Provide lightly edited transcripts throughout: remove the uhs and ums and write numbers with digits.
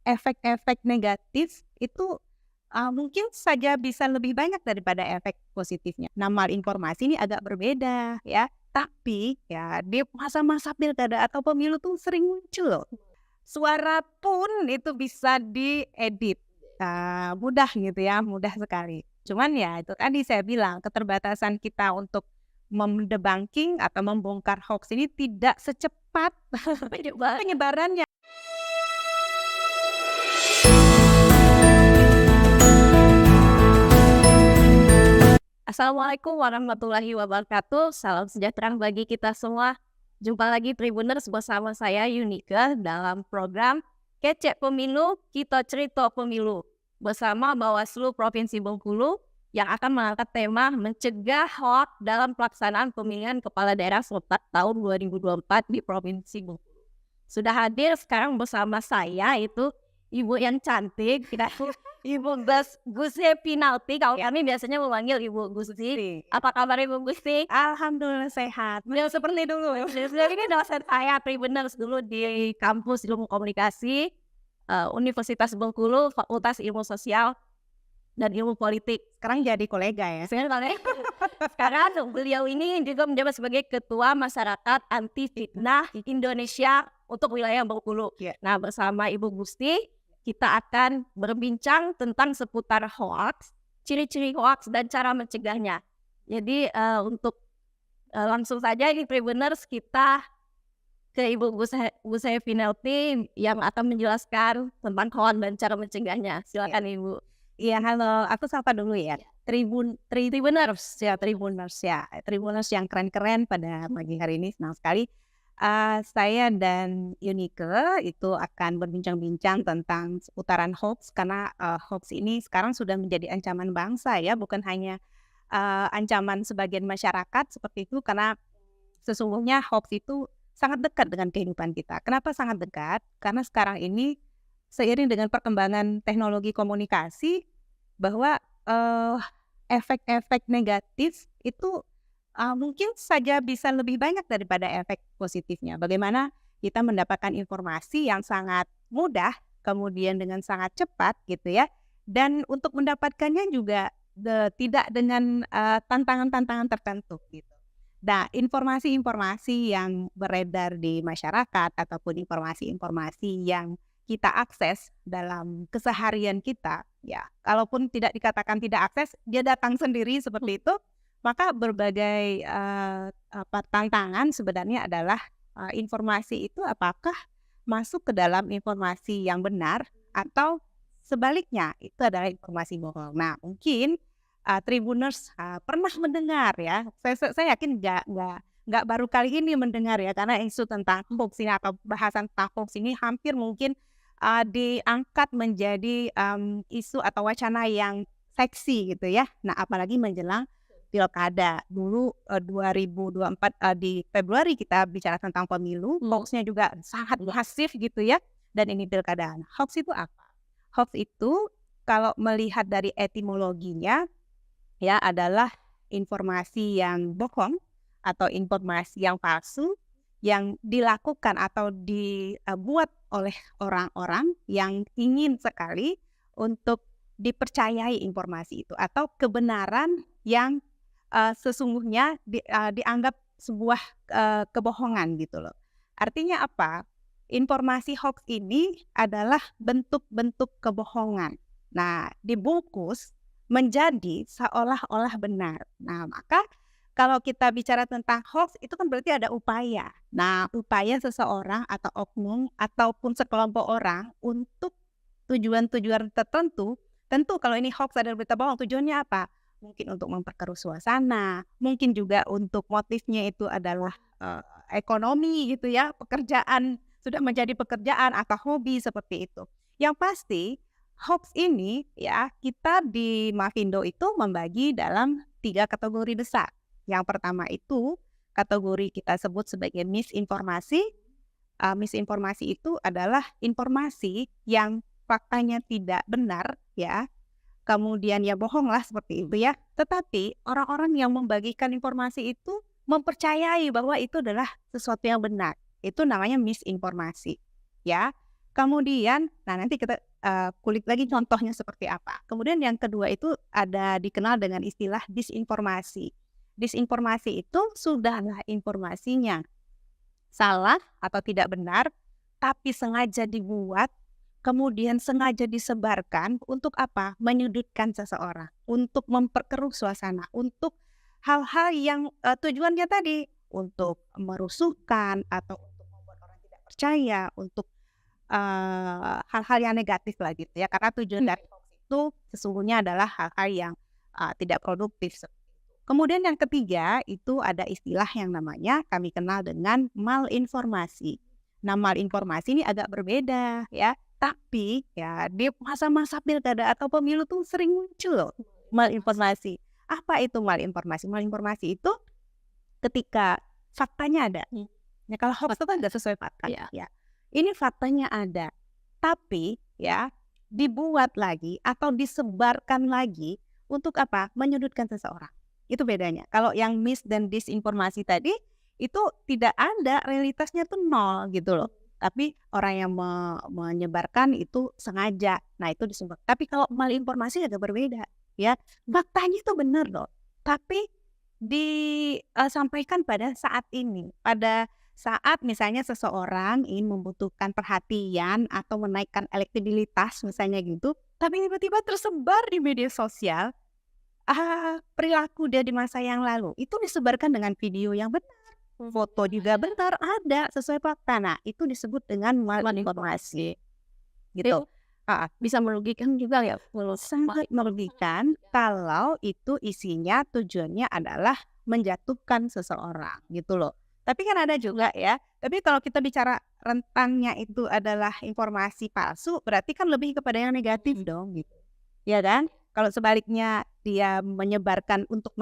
efek-efek negatif itu mungkin saja bisa lebih banyak daripada efek positifnya. Nah, malinformasi ini agak berbeda ya, tapi ya di masa-masa pilkada atau pemilu tuh sering muncul loh. Suara pun itu bisa diedit, mudah gitu ya, mudah sekali. Cuman ya itu tadi saya bilang, keterbatasan kita untuk mendebunking atau membongkar hoax ini tidak secepat penyebarannya. Assalamualaikum warahmatullahi wabarakatuh. Salam sejahtera bagi kita semua. Jumpa lagi Tribuners bersama saya Yunike dalam program Kece Pemilu Kita Cerita Pemilu bersama Bawaslu Provinsi Bengkulu yang akan mengangkat tema mencegah hoax dalam pelaksanaan pemilihan kepala daerah serentak tahun 2024 di Provinsi Bengkulu. Sudah hadir sekarang bersama saya itu Ibu yang cantik, Ibu Gusti Pinalti. Kalau kami biasanya memanggil Ibu Gusti. Apa kabar Ibu Gusti? Alhamdulillah sehat. Beliau seperti dulu. Beliau ini dosen saya Tribuners dulu di kampus Ilmu Komunikasi Universitas Bengkulu, Fakultas Ilmu Sosial dan Ilmu Politik. Sekarang jadi kolega ya. Sekarang beliau ini juga menjabat sebagai Ketua Masyarakat Anti Fitnah Indonesia untuk wilayah Bengkulu. Nah, bersama Ibu Gusti kita akan berbincang tentang seputar hoax, ciri-ciri hoax dan cara mencegahnya. Jadi untuk langsung saja ini Tribuners kita ke Ibu Gusti Pinalti yang akan menjelaskan tentang hoax dan cara mencegahnya. Silakan Ibu. Iya, halo. Aku sapa dulu ya. Tribuners yang keren-keren pada pagi hari ini. Senang sekali. Saya dan Yunike itu akan berbincang-bincang tentang seputaran hoax karena hoax ini sekarang sudah menjadi ancaman bangsa ya, bukan hanya ancaman sebagian masyarakat seperti itu, karena sesungguhnya hoax itu sangat dekat dengan kehidupan kita. Kenapa sangat dekat? Karena sekarang ini seiring dengan perkembangan teknologi komunikasi bahwa efek-efek negatif itu mungkin saja bisa lebih banyak daripada efek positifnya. Bagaimana kita mendapatkan informasi yang sangat mudah, kemudian dengan sangat cepat gitu ya. Dan untuk mendapatkannya juga tidak dengan tantangan-tantangan tertentu gitu. Nah, informasi-informasi yang beredar di masyarakat ataupun informasi-informasi yang kita akses dalam keseharian kita, ya, kalaupun tidak dikatakan tidak akses, dia datang sendiri seperti itu. Maka berbagai tantangan sebenarnya adalah informasi itu apakah masuk ke dalam informasi yang benar atau sebaliknya itu adalah informasi bohong. Nah, mungkin Tribuners pernah mendengar ya. Saya yakin nggak baru kali ini mendengar ya, karena isu tentang hoax ini atau bahasan tentang hoax ini hampir mungkin diangkat menjadi isu atau wacana yang seksi gitu ya. Nah, apalagi menjelang pilkada dulu 2024 di Februari kita bicara tentang pemilu, hoaxnya juga sangat masif gitu ya. Dan ini pilkada. Hoax itu apa? Hoax itu kalau melihat dari etimologinya ya adalah informasi yang bohong atau informasi yang palsu yang dilakukan atau dibuat oleh orang-orang yang ingin sekali untuk dipercayai informasi itu atau kebenaran yang sesungguhnya dianggap sebuah kebohongan gitu loh. Artinya apa? Informasi hoax ini adalah bentuk-bentuk kebohongan. Nah, dibungkus menjadi seolah-olah benar. Nah, maka kalau kita bicara tentang hoax itu kan berarti ada upaya. Nah, upaya seseorang atau oknum ataupun sekelompok orang untuk tujuan-tujuan tertentu. Tentu kalau ini hoax adalah berita bohong, tujuannya apa? Mungkin untuk memperkeruh suasana, mungkin juga untuk motifnya itu adalah ekonomi gitu ya, pekerjaan, sudah menjadi pekerjaan atau hobi seperti itu. Yang pasti hoax ini ya kita di Mavindo itu membagi dalam 3 kategori besar. Yang pertama itu kategori kita sebut sebagai misinformasi. Misinformasi itu adalah informasi yang faktanya tidak benar ya. Kemudian ya bohong lah seperti itu ya. Tetapi orang-orang yang membagikan informasi itu mempercayai bahwa itu adalah sesuatu yang benar. Itu namanya misinformasi ya. Kemudian, nah nanti kita kulik lagi contohnya seperti apa. Kemudian yang kedua itu ada dikenal dengan istilah disinformasi. Disinformasi itu sudahlah informasinya salah atau tidak benar, tapi sengaja dibuat, kemudian sengaja disebarkan untuk apa? Menyudutkan seseorang, untuk memperkeruh suasana, untuk hal-hal yang tujuannya tadi untuk merusuhkan atau untuk membuat orang tidak percaya, untuk hal-hal yang negatif lah gitu ya. Karena tujuan dari hoax itu sesungguhnya adalah hal-hal yang tidak produktif. Kemudian yang ketiga itu ada istilah yang namanya kami kenal dengan malinformasi. Nah, malinformasi ini agak berbeda ya, tapi ya di masa-masa pilkada atau pemilu tuh sering muncul loh malinformasi. Apa itu malinformasi? Malinformasi itu ketika faktanya ada. Ya kalau hoax itu kan nggak sesuai fakta. Iya. Ya. Ini faktanya ada, tapi ya dibuat lagi atau disebarkan lagi untuk apa? Menyudutkan seseorang. Itu bedanya. Kalau yang mis dan disinformasi tadi itu tidak ada, realitasnya tuh nol gitu loh. Tapi orang yang menyebarkan itu sengaja. Nah, itu disebut. Tapi kalau malinformasi agak berbeda, ya. Faktanya itu benar loh. Tapi disampaikan pada saat ini, pada saat misalnya seseorang ingin membutuhkan perhatian atau menaikkan elektabilitas misalnya gitu, tapi tiba-tiba tersebar di media sosial perilaku dia di masa yang lalu itu disebarkan dengan video yang benar, foto juga benar, ada sesuai fakta. Nah, itu disebut dengan malinformasi. Gitu. Bisa merugikan juga ya. Sangat merugikan kalau itu isinya tujuannya adalah menjatuhkan seseorang gitu loh. Tapi kan ada juga ya. Tapi kalau kita bicara rentangnya itu adalah informasi palsu, berarti kan lebih kepada yang negatif dong gitu. Ya kan? Kalau sebaliknya dia menyebarkan untuk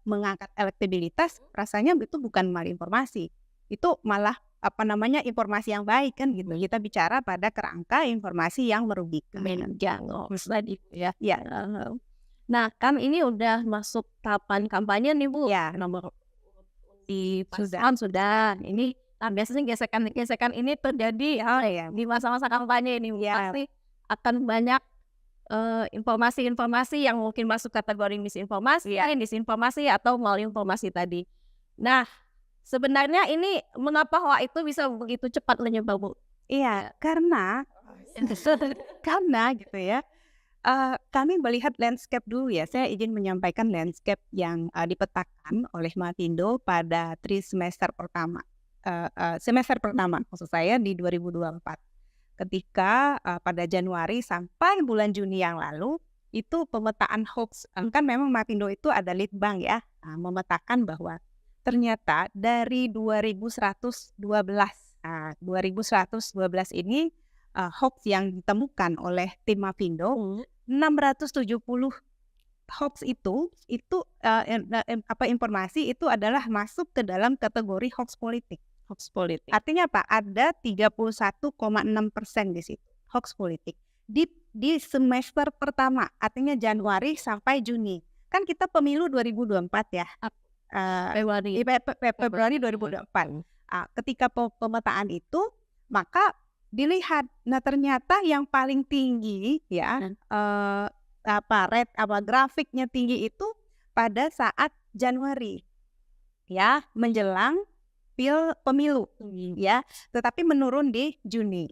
mengangkat elektabilitas, rasanya itu bukan malinformasi. Itu malah informasi yang baik kan gitu. Kita bicara pada kerangka informasi yang merugikan. Tadi ya. Ya. Nah, kan ini udah masuk tahapan kampanye nih Bu. Ya. Nomor di paslon sudah. Ini biasanya gesekan ini terjadi di masa-masa kampanye ini. Pasti akan banyak informasi-informasi yang mungkin masuk kategori misinformasi, disinformasi atau malinformasi tadi. Nah, sebenarnya ini mengapa hoax itu bisa begitu cepat menyebar, Bu? Iya, karena gitu ya. Kami melihat landscape dulu ya. Saya izin menyampaikan landscape yang dipetakan oleh Mavindo pada semester pertama maksud saya di 2024. Ketika pada Januari sampai bulan Juni yang lalu itu pemetaan hoax, kan memang Mavindo itu ada litbang ya, memetakan bahwa ternyata dari 2112 ini hoax yang ditemukan oleh tim Mavindo, 670 hoax itu informasi itu adalah masuk ke dalam kategori hoax politik. Artinya apa? Ada 31,6% di situ hoax politik di semester pertama, artinya Januari sampai Juni. Kan kita pemilu 2024 ya. Februari 2024. Ketika pemetaan itu maka dilihat, nah ternyata yang paling tinggi ya grafiknya tinggi itu pada saat Januari ya, menjelang pemilu ya, tetapi menurun di Juni.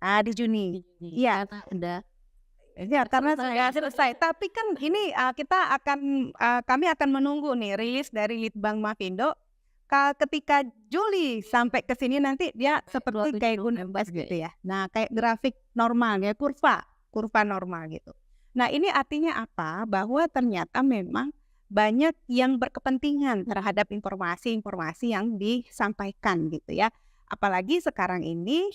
Di Juni. Iya, ada. Ya, karena sudah selesai. Tapi kan ini kami akan menunggu nih rilis dari Litbang Mavindo. Ketika Juli sampai ke sini nanti dia seperti kayak gunung es gitu ya. Nah, kayak grafik normal ya, kurva normal gitu. Nah, ini artinya apa? Bahwa ternyata memang banyak yang berkepentingan terhadap informasi-informasi yang disampaikan gitu ya. Apalagi sekarang ini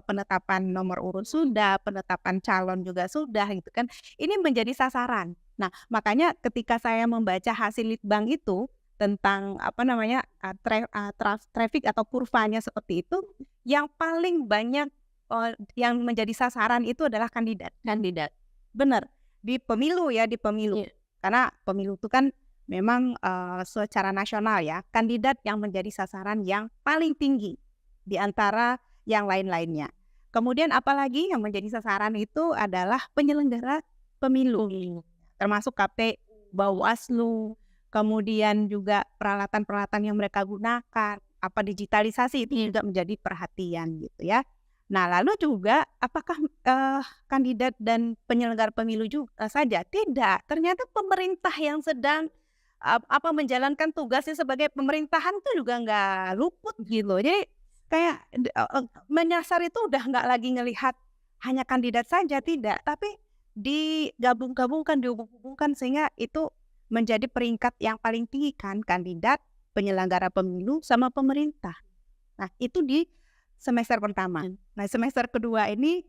penetapan nomor urut sudah, penetapan calon juga sudah gitu kan. Ini menjadi sasaran. Nah, makanya ketika saya membaca hasil litbang itu tentang traffic atau kurvanya seperti itu, yang paling banyak yang menjadi sasaran itu adalah kandidat. Benar, di pemilu. Karena pemilu itu kan memang secara nasional ya, kandidat yang menjadi sasaran yang paling tinggi di antara yang lain-lainnya. Kemudian apalagi yang menjadi sasaran itu adalah penyelenggara pemilu, termasuk KPU, Bawaslu, kemudian juga peralatan-peralatan yang mereka gunakan, apa digitalisasi itu juga menjadi perhatian gitu ya. Nah, lalu juga apakah kandidat dan penyelenggara pemilu juga saja? Tidak, ternyata pemerintah yang sedang menjalankan tugasnya sebagai pemerintahan itu juga nggak luput gitu. Jadi kayak menyasar itu udah nggak lagi ngelihat hanya kandidat saja, tidak, tapi digabung-gabungkan, dihubung-hubungkan sehingga itu menjadi peringkat yang paling tinggi kan, kandidat, penyelenggara pemilu sama pemerintah. Nah, itu di semester pertama. Nah, semester kedua ini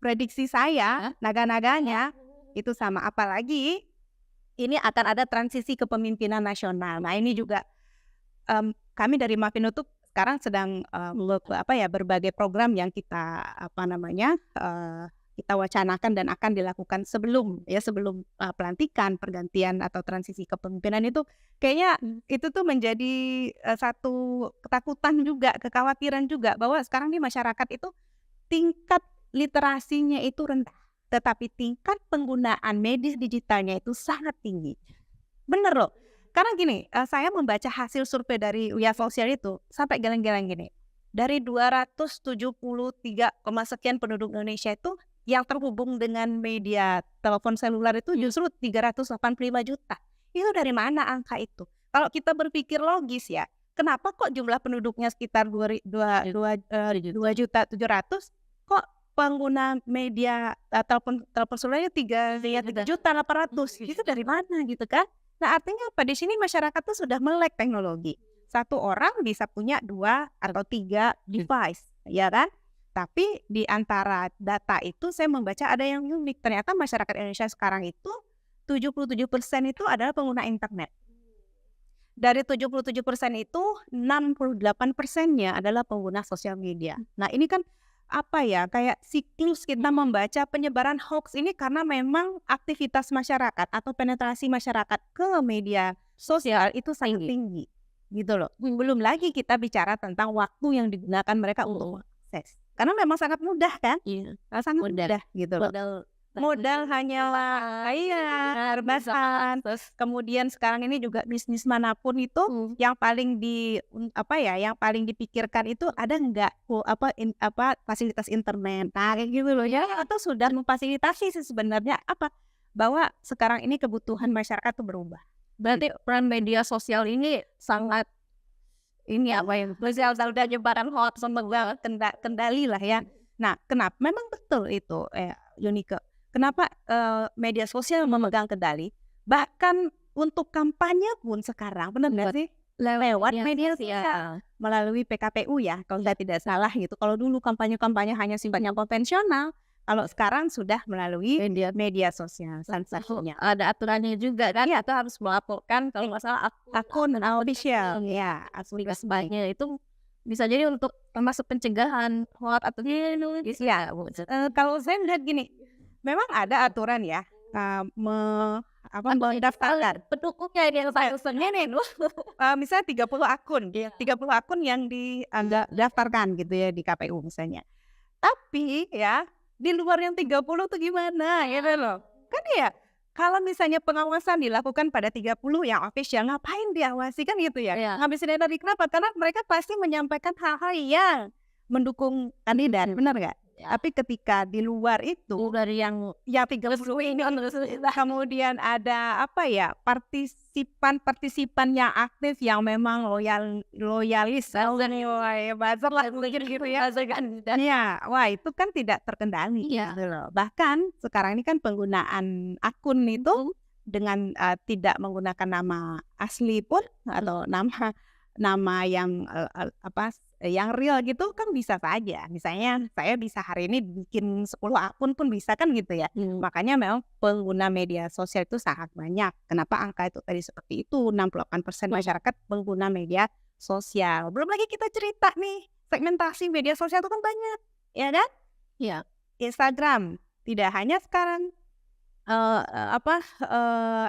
prediksi saya naga-naganya itu sama, apalagi ini akan ada transisi kepemimpinan nasional. Nah, ini juga kami dari Mafindo tuh sekarang sedang berbagai program yang kita kita wacanakan dan akan dilakukan sebelum pelantikan, pergantian atau transisi kepemimpinan itu kayaknya itu tuh menjadi satu ketakutan juga, kekhawatiran juga bahwa sekarang di masyarakat itu tingkat literasinya itu rendah, tetapi tingkat penggunaan medis digitalnya itu sangat tinggi. Bener loh. Karena gini, saya membaca hasil survei dari Uya Sosial itu sampai geleng-geleng gini. Dari 273, sekian penduduk Indonesia itu yang terhubung dengan media telepon seluler itu justru 385 juta. Itu dari mana angka itu? Kalau kita berpikir logis ya, kenapa kok jumlah penduduknya sekitar 2.700.000, kok pengguna media telepon selulernya 3.800.000? Itu dari mana gitu kan? Nah, artinya apa? Di sini masyarakat tuh sudah melek teknologi. Satu orang bisa punya 2 atau 3 device, ya kan? Tapi di antara data itu saya membaca ada yang unik. Ternyata masyarakat Indonesia sekarang itu 77% itu adalah pengguna internet. Dari 77% itu 68%-nya adalah pengguna sosial media. Nah, ini kan kayak siklus kita membaca penyebaran hoax ini karena memang aktivitas masyarakat atau penetrasi masyarakat ke media sosial itu sangat tinggi gitu loh. Belum lagi kita bicara tentang waktu yang digunakan mereka untuk akses, karena memang sangat mudah kan, sangat mudah gitu loh. Modal hanyalah rebahan. Kemudian sekarang ini juga bisnis manapun itu yang paling yang paling dipikirkan itu ada enggak fasilitas internet. Nah, kayak gitu loh ya. Atau sudah memfasilitasi sih sebenarnya bahwa sekarang ini kebutuhan masyarakat tuh berubah. Berarti peran media sosial ini sangat udah nyebaran hoax kendali lah ya. Nah, kenapa? Memang betul itu Yunike. Kenapa media sosial memegang kendali? Bahkan untuk kampanye pun sekarang, benar nggak sih? Lewat media sosial. Melalui PKPU ya, kalau saya tidak salah gitu. Kalau dulu kampanye-kampanye hanya sifatnya konvensional, kalau sekarang sudah melalui media sosial. Satunya. Ada aturannya juga kan? Ya, itu harus melaporkan kalau masalah akun official. Ya, aktivitas baiknya itu bisa jadi untuk termasuk pencegahan hoax atau kalau saya melihat gini, memang ada aturan ya, mendaftarkan pendukungnya ini yang saya senengin misalnya 30 akun, 30 akun yang didaftarkan gitu ya di KPU misalnya. Tapi ya di luar yang 30 tuh gimana gitu loh. Kan ya kalau misalnya pengawasan dilakukan pada 30 yang official, ngapain diawasi kan gitu ya. Ngabisin energi, kenapa? Karena mereka pasti menyampaikan hal-hal yang mendukung kandidat, benar nggak? Tapi ketika di luar itu dari yang 30 ini kemudian ada partisipan yang aktif yang memang loyalis buzzer lah gitu ya. Wah itu kan tidak terkendali gitu loh. Bahkan sekarang ini kan penggunaan akun itu dengan tidak menggunakan nama asli pun atau nama yang yang real gitu kan bisa saja. Misalnya saya bisa hari ini bikin 10 akun pun bisa kan gitu ya. Makanya memang pengguna media sosial itu sangat banyak. Kenapa angka itu tadi seperti itu? 68% masyarakat pengguna media sosial. Belum lagi kita cerita nih, segmentasi media sosial itu kan banyak, ya kan? Iya. Instagram tidak hanya sekarang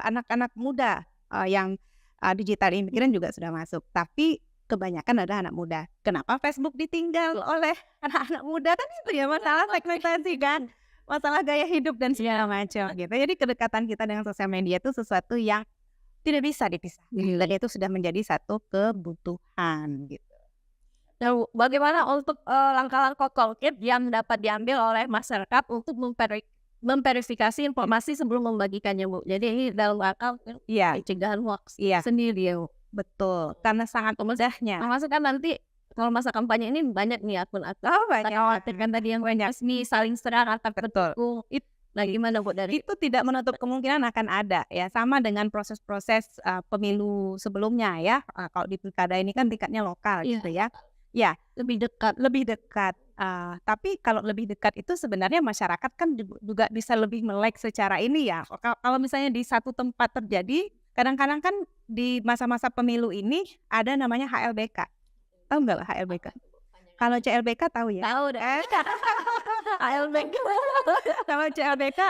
anak-anak muda yang digital imigran juga sudah masuk, tapi kebanyakan ada anak muda. Kenapa Facebook ditinggal oleh anak-anak muda? Kan itu ya masalah segmentasi kan, masalah gaya hidup dan segala macam gitu. Jadi kedekatan kita dengan sosial media itu sesuatu yang tidak bisa dipisah. Dan itu sudah menjadi satu kebutuhan gitu. Nah, bagaimana untuk langkah-langkah konkret yang dapat diambil oleh masyarakat untuk memverifikasi informasi sebelum membagikannya, Bu? Jadi ini dalam rangka Iya, pencegahan hoax iya, sendiri ya, Bu. betul. Karena sangat mudahnya. Termasuk kan nanti kalau masa kampanye ini banyak nih akun-akun Oh, banyak. khawatirkan tadi yang Banyak. resmi saling serang atau Betul. pendukung. Nah, gimana Bu dari Itu tidak menutup kemungkinan akan ada ya, sama dengan proses-proses pemilu sebelumnya ya. Kalau di pilkada ini kan tingkatnya lokal Iya. gitu ya. Ya, lebih dekat? lebih dekat. Tapi kalau lebih dekat itu sebenarnya masyarakat kan juga bisa lebih melek secara ini ya. Kalau misalnya di satu tempat terjadi, kadang-kadang kan di masa-masa pemilu ini ada namanya HLBK. Tahu nggak HLBK? Kalau CLBK tahu ya? Tahu deh. ALBK. Kalau CLBK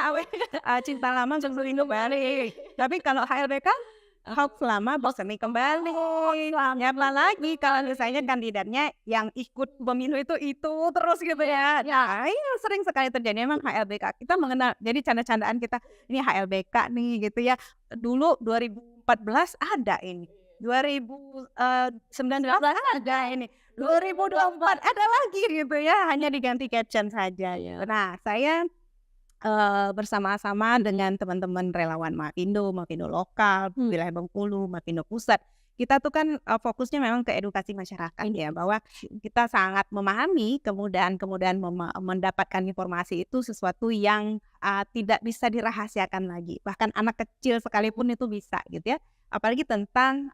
cinta lama bersemi kembali. Tapi kalau HLBK hoax lama bersemi kembali. Nyapa lagi kalau misalnya kandidatnya yang ikut pemilu itu terus gitu ya. Nah, iya sering sekali terjadi memang HLBK. Kita mengenal, jadi canda-candaan kita ini HLBK nih gitu ya. Dulu 2014 ada ini. 2019 ada ini. 2024 ada lagi gitu ya, hanya diganti caption saja. Nah, saya bersama-sama dengan teman-teman relawan Mapindo lokal, wilayah Bengkulu, Mapindo pusat. Kita tuh kan fokusnya memang ke edukasi masyarakat ya, bahwa kita sangat memahami kemudahan mendapatkan informasi itu sesuatu yang tidak bisa dirahasiakan lagi. Bahkan anak kecil sekalipun itu bisa gitu ya. Apalagi tentang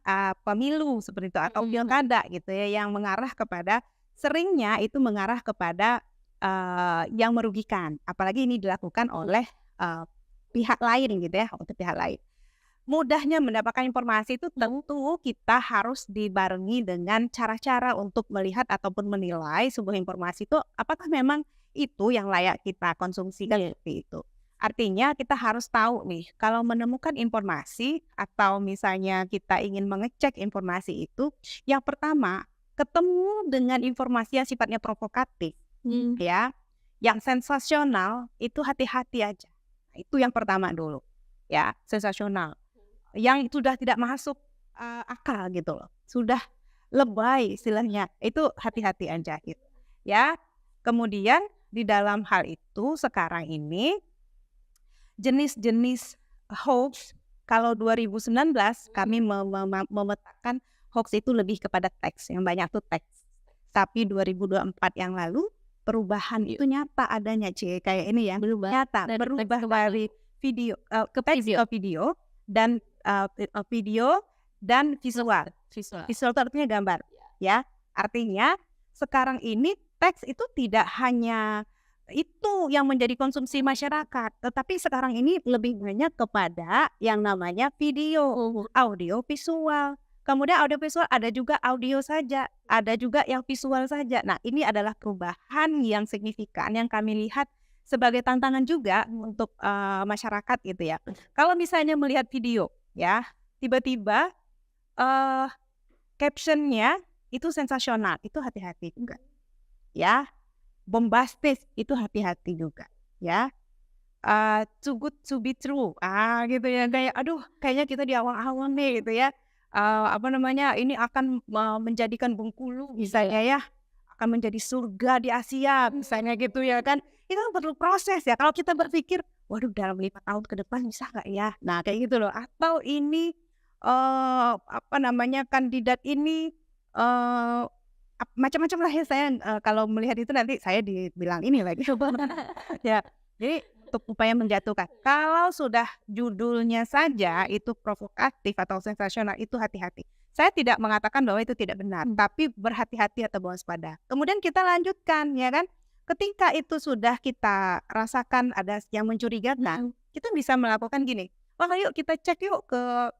pemilu seperti itu atau pilkada gitu ya, yang seringnya itu mengarah kepada yang merugikan, apalagi ini dilakukan oleh pihak lain gitu ya, untuk pihak lain. Mudahnya mendapatkan informasi itu tentu kita harus dibarengi dengan cara-cara untuk melihat ataupun menilai sebuah informasi itu apakah memang itu yang layak kita konsumsi seperti itu. Artinya kita harus tahu nih, kalau menemukan informasi atau misalnya kita ingin mengecek informasi itu, yang pertama ketemu dengan informasi yang sifatnya provokatif, ya, yang sensasional itu hati-hati aja. Nah, itu yang pertama dulu, ya, sensasional, yang sudah tidak masuk akal gitu loh, sudah lebay istilahnya, itu hati-hati aja gitu, ya. Kemudian di dalam hal itu sekarang ini jenis-jenis hoax, kalau 2019 kami memetakan hoax itu lebih kepada teks, yang banyak tuh teks. Tapi 2024 yang lalu perubahan itu nyata adanya, kayak ini ya, nyata berubah dari video ke teks ke video dan video dan visual. Visual itu artinya gambar, ya. Artinya sekarang ini teks itu tidak hanya itu yang menjadi konsumsi masyarakat, tetapi sekarang ini lebih banyak kepada yang namanya video, audio, visual. Kemudian audio visual ada juga audio saja, ada juga yang visual saja. Nah, ini adalah perubahan yang signifikan yang kami lihat sebagai tantangan juga untuk masyarakat gitu ya. Kalau misalnya melihat video, ya, tiba-tiba captionnya itu sensasional, itu hati-hati juga, ya. Bombastis itu hati-hati juga, ya. Too good to be true, gitu ya, kayak aduh kayaknya kita di awal-awal nih gitu ya, ini akan menjadikan Bengkulu misalnya ya, akan menjadi surga di Asia misalnya gitu ya kan, itu kan perlu proses ya. Kalau kita berpikir, waduh dalam 5 tahun ke depan bisa nggak ya, nah kayak gitu loh, atau ini kandidat ini macam-macam lah ya. Saya kalau melihat itu nanti saya dibilang ini lagi ya. Jadi untuk upaya menjatuhkan, kalau sudah judulnya saja itu provokatif atau sensasional, itu hati-hati. Saya tidak mengatakan bahwa itu tidak benar, tapi berhati-hati atau waspada. Kemudian kita lanjutkan ya kan, ketika itu sudah kita rasakan ada yang mencurigakan, kita bisa melakukan gini, yuk kita cek yuk ke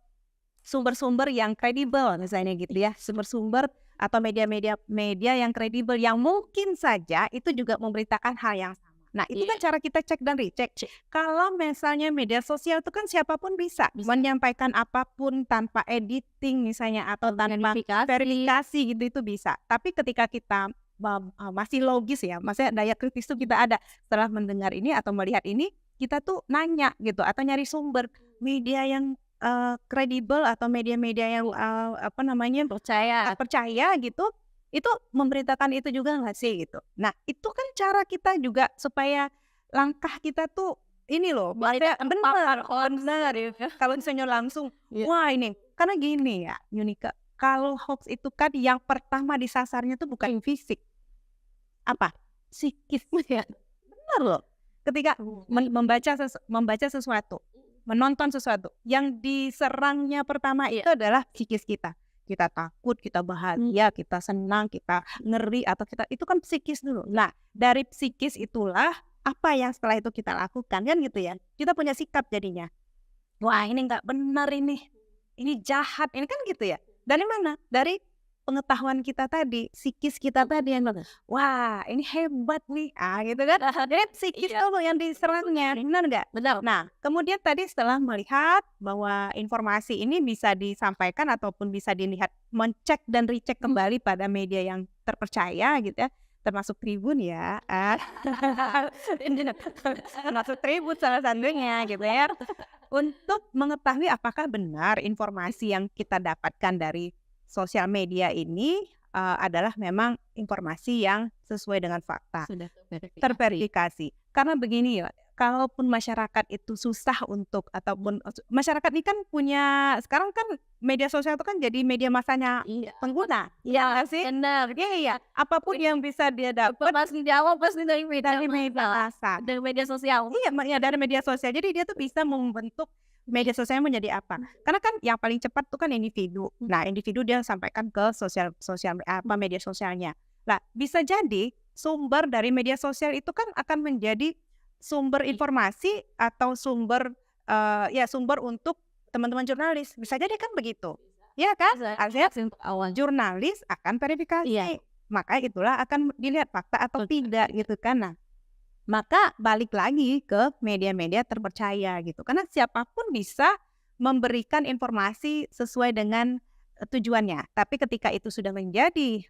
sumber-sumber yang kredibel misalnya gitu ya, sumber-sumber atau media yang kredibel yang mungkin saja itu juga memberitakan hal yang sama. Nah, itu kan cara kita cek dan recheck. Kalau misalnya media sosial itu kan siapapun bisa menyampaikan apapun tanpa editing misalnya atau tanpa verifikasi gitu, itu bisa. Tapi ketika kita masih logis ya, maksudnya daya kritis itu kita ada setelah mendengar ini atau melihat ini, kita tuh nanya gitu atau nyari sumber media yang kredibel atau media-media yang percaya gitu, itu memberitakan itu juga nggak sih gitu. Nah, itu kan cara kita juga supaya langkah kita tuh ini loh, maksudnya benar. Kalau misalnya langsung, wah ini, karena gini ya, Yunika, kalau hoax itu kan yang pertama disasarnya tuh bukan fisik, apa? Psikis ya. Benar loh. Ketika membaca sesuatu, menonton sesuatu, yang diserangnya pertama itu adalah psikis kita. Kita takut, kita bahagia, kita senang, kita ngeri, atau kita itu kan psikis dulu. Nah, dari psikis itulah apa yang setelah itu kita lakukan kan gitu ya. Kita punya sikap jadinya. Wah, ini nggak benar ini jahat, ini kan gitu ya. Dari mana? Dari pengetahuan kita tadi, psikis kita tadi yang wah ini hebat nih, gitu kan. Jadi psikis dulu yang diserangnya, benar nggak? Benar. Nah, kemudian tadi setelah melihat bahwa informasi ini bisa disampaikan ataupun bisa dilihat, mencek dan recheck kembali pada media yang terpercaya gitu ya, termasuk Tribun ya, termasuk Tribun salah satunya gitu ya, untuk mengetahui apakah benar informasi yang kita dapatkan dari sosial media ini adalah memang informasi yang sesuai dengan fakta, Sudah terverifikasi. Karena begini ya, kalaupun masyarakat itu susah untuk, ataupun masyarakat ini kan punya, sekarang kan media sosial itu kan jadi media masanya pengguna, ya nggak sih? Benar. Iya, apapun yang bisa dia dapat Pasti jawab pasti dari media masa. dari media sosial. Iya, dari media sosial. Jadi dia tuh bisa membentuk media sosialnya menjadi apa? Karena kan yang paling cepat tuh kan individu. Nah, individu dia sampaikan ke media sosialnya. Nah, bisa jadi sumber dari media sosial itu kan akan menjadi sumber informasi atau sumber sumber untuk teman-teman jurnalis. Bisa jadi kan begitu. Ya kan? Artinya jurnalis akan verifikasi. Maka itulah akan dilihat fakta atau tidak gitu kan. Nah, maka balik lagi ke media-media terpercaya gitu. Karena siapapun bisa memberikan informasi sesuai dengan tujuannya. Tapi ketika itu sudah menjadi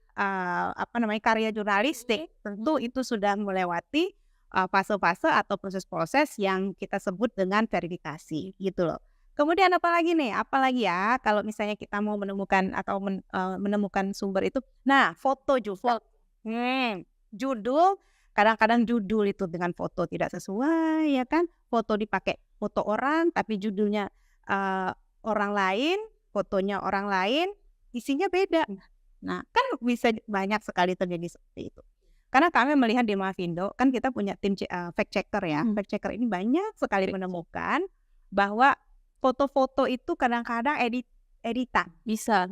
karya jurnalistik, tentu itu sudah melewati fase-fase atau proses-proses yang kita sebut dengan verifikasi gitu loh. Kemudian apalagi ya kalau misalnya kita mau menemukan atau menemukan sumber itu. Nah, foto juga. Judul, kadang-kadang judul itu dengan foto tidak sesuai ya kan. Foto dipakai foto orang tapi judulnya orang lain, fotonya orang lain, isinya beda. Nah, kan bisa banyak sekali terjadi seperti itu. Karena kami melihat di Mavindo, kan kita punya tim fact checker ya. Fact checker ini banyak sekali menemukan bahwa foto-foto itu kadang-kadang editan. Bisa.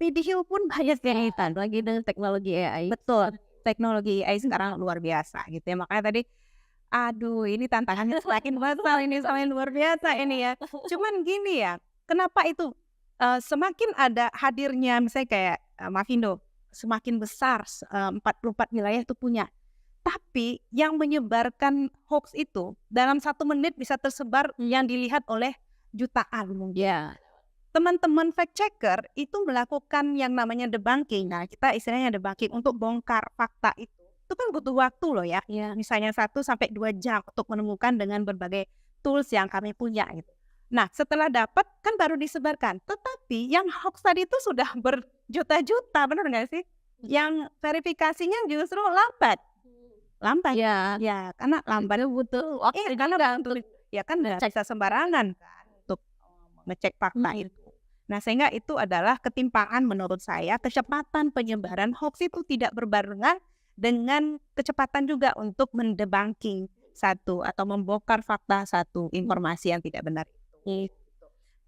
Video pun banyak editan. Lagi dengan teknologi AI. Betul. Teknologi AI sekarang luar biasa gitu ya. Makanya tadi, aduh ini tantangannya semakin besar ini, semakin luar biasa ini ya. Cuman gini ya, kenapa itu semakin ada hadirnya misalnya kayak Mavindo, semakin besar 44 wilayah itu punya. Tapi yang menyebarkan hoax itu dalam 1 menit bisa tersebar yang dilihat oleh jutaan mungkin. Teman-teman fact checker itu melakukan yang namanya debunking. Nah, kita istilahnya debunking untuk bongkar fakta itu. Itu kan butuh waktu loh ya. Misalnya 1 sampai 2 jam untuk menemukan dengan berbagai tools yang kami punya gitu. Nah, setelah dapat kan baru disebarkan. Tetapi yang hoax tadi itu sudah berjuta-juta, benar nggak sih? Yang verifikasinya justru lambat. Ya, karena lambat butuh waktu. Karena butuh, ya kan nggak bisa sembarangan kan untuk ngecek fakta itu. Nah, sehingga itu adalah ketimpangan menurut saya. Kecepatan penyebaran hoax itu tidak berbarengan dengan kecepatan juga untuk mendebunking satu atau membongkar fakta satu informasi yang tidak benar itu.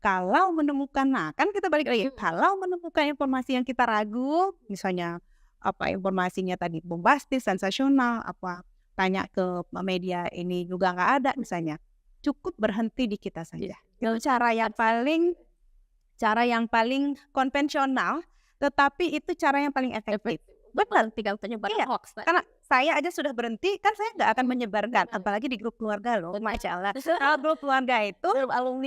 Kalau menemukan, nah kan kita balik lagi, kalau menemukan informasi yang kita ragu, misalnya informasinya tadi bombastis, sensasional, tanya ke media ini juga nggak ada misalnya, cukup berhenti di kita saja. Itu cara yang paling konvensional, tetapi itu cara yang paling efektif Benar. tinggal penyebaran Iya, hoax. karena saya aja sudah berhenti, kan saya nggak akan menyebarkan, apalagi di grup keluarga loh, Masya Allah. Kalau grup keluarga itu, kalau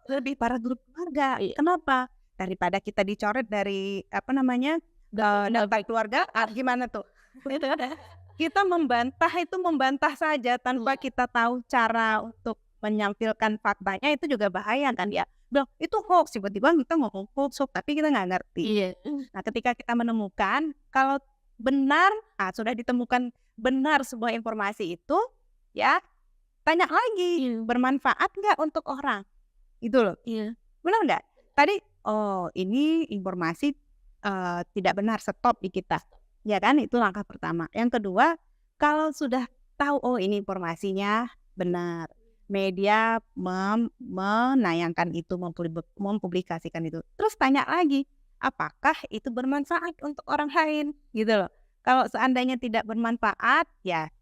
lebih parah grup keluarga, Iya. kenapa? Daripada kita dicoret dari daftar keluarga, gimana tuh? Kita membantah saja tanpa kita tahu cara untuk menyampilkan faktanya, itu juga bahaya kan ya. Bilang, itu hoax, tiba-tiba kita ngomong hoax, tapi kita nggak ngerti. Iya. Nah, ketika kita menemukan kalau benar, sudah ditemukan benar sebuah informasi itu, ya tanya lagi, bermanfaat nggak untuk orang? Itu loh, Iya. benar nggak? Tadi, ini informasi tidak benar, stop di kita, ya kan? Itu langkah pertama. Yang kedua, kalau sudah tahu, ini informasinya benar, media menayangkan itu, mempublikasikan itu. Terus tanya lagi, apakah itu bermanfaat untuk orang lain? Gitu loh. Kalau seandainya tidak bermanfaat, ya